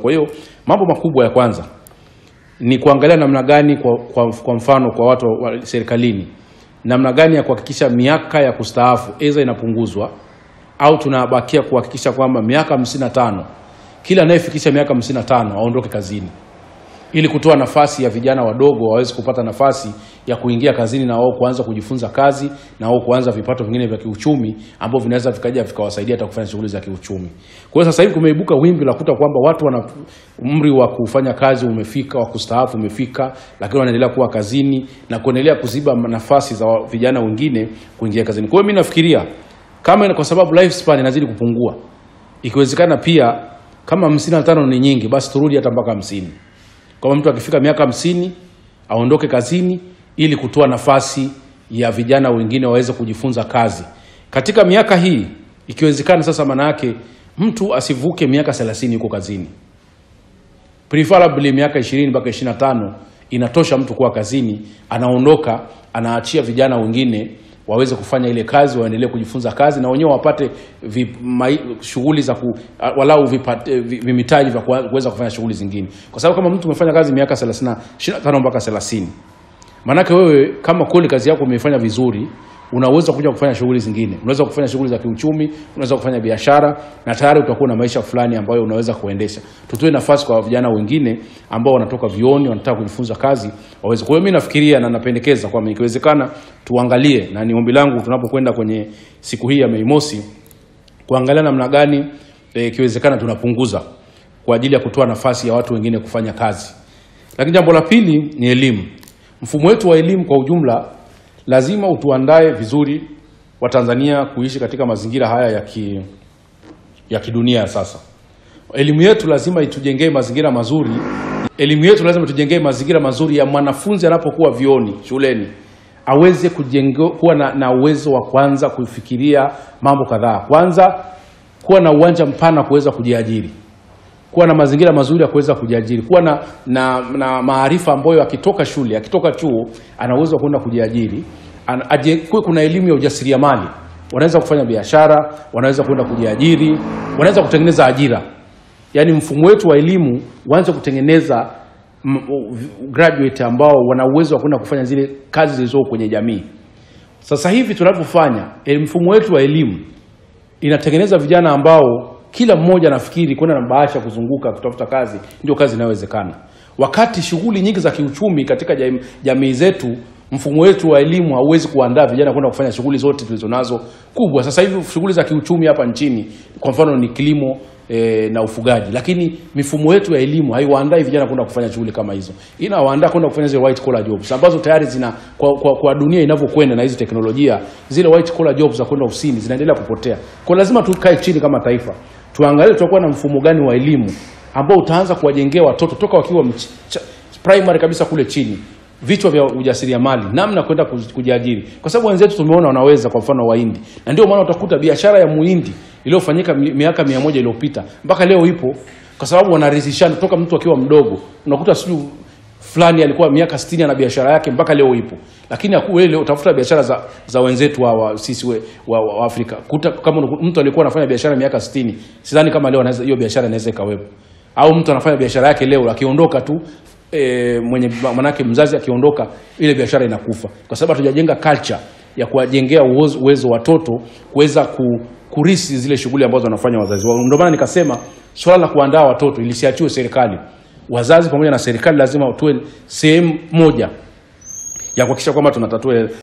Kwa hiyo mambo makubwa ya kwanza ni kuangalia namna gani kwa mfano kwa watu wa serikalini, namna gani ya kuhakikisha miaka ya kustaafu aidha inapunguzwa au tunabakia kuhakikisha kwamba miaka 55 kila anayefikisha miaka 55 aondoke kazini, ili kutoa nafasi ya vijana wadogo waweze kupata nafasi ya kuingia kazini na wao kuanza kujifunza kazi na wao kuanza vipato vingine vya kiuchumi ambavyo vinaweza vikaja vikawasaidia hata kufanya shughuli za kiuchumi. Kwa hiyo sasa hivi kumeibuka wimbi la kuta kwamba watu wana umri wa kufanya kazi umefika, wa kustaafu umefika, lakini wanaendelea kuwa kazini na kuendelea kuziba nafasi za vijana wengine kuingia kazini. Kwa hiyo mimi nafikiria kama kwa sababu lifespan inazidi kupungua, ikiwezekana pia kama 55 ni nyingi, basi turudi hata mpaka 50. Kama mtu akifika miaka 50 aondoke kazini ili kutoa nafasi ya vijana wengine waweze kujifunza kazi. Katika miaka hii ikiwezekana sasa, maana yake mtu asivuke miaka 30 yuko kazini. Preferably miaka 20 mpaka 25 inatosha mtu kuwa kazini, anaondoka, anaachia vijana wengine waweze kufanya ile kazi, waendelee kujifunza kazi na wenyewe wapate shughuli za walau vimitaji vya kuweza kufanya shughuli zingine. Kwa sababu kama mtu umefanya kazi miaka 25 mpaka 30, maana yake wewe kama kweli kazi yako umeifanya vizuri, unaweza kuja kufanya shughuli zingine. Unaweza kufanya shughuli za kiuchumi, unaweza kufanya biashara na tayari utakuwa na maisha fulani ambayo unaweza kuendesha. Tutoe nafasi kwa vijana wengine ambao wanatoka vioni, wanataka kujifunza kazi waweze. Kwa hiyo mimi nafikiria na napendekeza kwamba ikiwezekana tuangalie, na ni ombi langu tunapokwenda kwenye siku hii ya Mei Mosi, kuangalia namna gani ikiwezekana tunapunguza kwa ajili ya kutoa nafasi ya watu wengine kufanya kazi. Lakini jambo la pili ni elimu. Mfumo wetu wa elimu kwa ujumla lazima utuandae vizuri wa Tanzania kuishi katika mazingira haya ya kidunia sasa. Elimu yetu lazima itujengee mazingira mazuri. Elimu yetu lazima itujengee mazingira mazuri ya mwanafunzi anapokuwa vioni, shuleni, aweze kuwa na uwezo wa kwanza kufikiria mambo kadhaa. Kwanza kuwa na uwanja mpana kuweza kujiajiri. Kuwa na mazingira mazuri ya kuweza kujiajiri, kuwa na maarifa ambayo akitoka shule, akitoka chuo ana uwezo wa kwenda kujiajiri. Kuna elimu ya ujasiriamali, wanaweza kufanya biashara, wanaweza kwenda kujiajiri, wanaweza kutengeneza ajira. Yaani mfumo wetu wa elimu uanze kutengeneza graduate ambao wana uwezo wa kwenda kufanya zile kazi zilizo kwenye jamii. Sasa hivi tunapofanya mfumo wetu wa elimu inatengeneza vijana ambao kila mmoja anafikiri kwenda na bahasha kuzunguka kutafuta kazi ndio kazi inayowezekana. Wakati shughuli nyingi za kiuchumi katika jamii zetu, mfumo wetu wa elimu hauwezi kuandaa vijana kwenda kufanya shughuli zote tulizonazo kubwa. Sasa hivi shughuli za kiuchumi hapa nchini kwa mfano ni kilimo na ufugaji, lakini mifumo yetu ya elimu haiwaandai vijana kwenda kufanya shughuli kama hizo. Inawaandaa kwenda kufanya zile white collar jobs ambazo tayari zina kwa dunia inavyokwenda na hizo teknolojia, zile white collar jobs za kwenda ofisini zinaendelea kupotea. Kwa lazima tukae chini kama taifa, tuangalie tutakuwa na mfumo gani wa elimu ambao utaanza kuwajengea watoto toka wakiwa primary kabisa kule chini vichwa vya ujasiriamali, namna kwenda kujiajiri. Kwa sababu wenzetu tumeona wanaweza, kwa mfano Wahindi. Na ndio maana utakuta biashara ya Muhindi iliyofanyika miaka 100 iliyopita mpaka leo ipo, kwa sababu wanaridhishana toka mtu akiwa mdogo. Unakuta sio fulani alikuwa miaka 60 ana biashara yake mpaka leo ipo. Lakini leo utafuta biashara za wenzetu sisi wa Afrika. Kuta kama mtu alikuwa anafanya biashara miaka 60, sidhani kama leo hiyo biashara inaweza ikawepo. Au mtu anafanya biashara yake leo akiondoka tu manake mzazi akiondoka ile biashara inakufa, kwa sababu hatujajenga culture ya kuwajengea uwezo watoto kuweza kurisi zile shughuli ambazo wanafanya wazazi wao. Ndio maana nikasema swala la kuandaa watoto ilisiachiwe serikali. Wazazi pamoja na serikali lazima watoe sehemu moja ya kuhakikisha kwamba tunatatua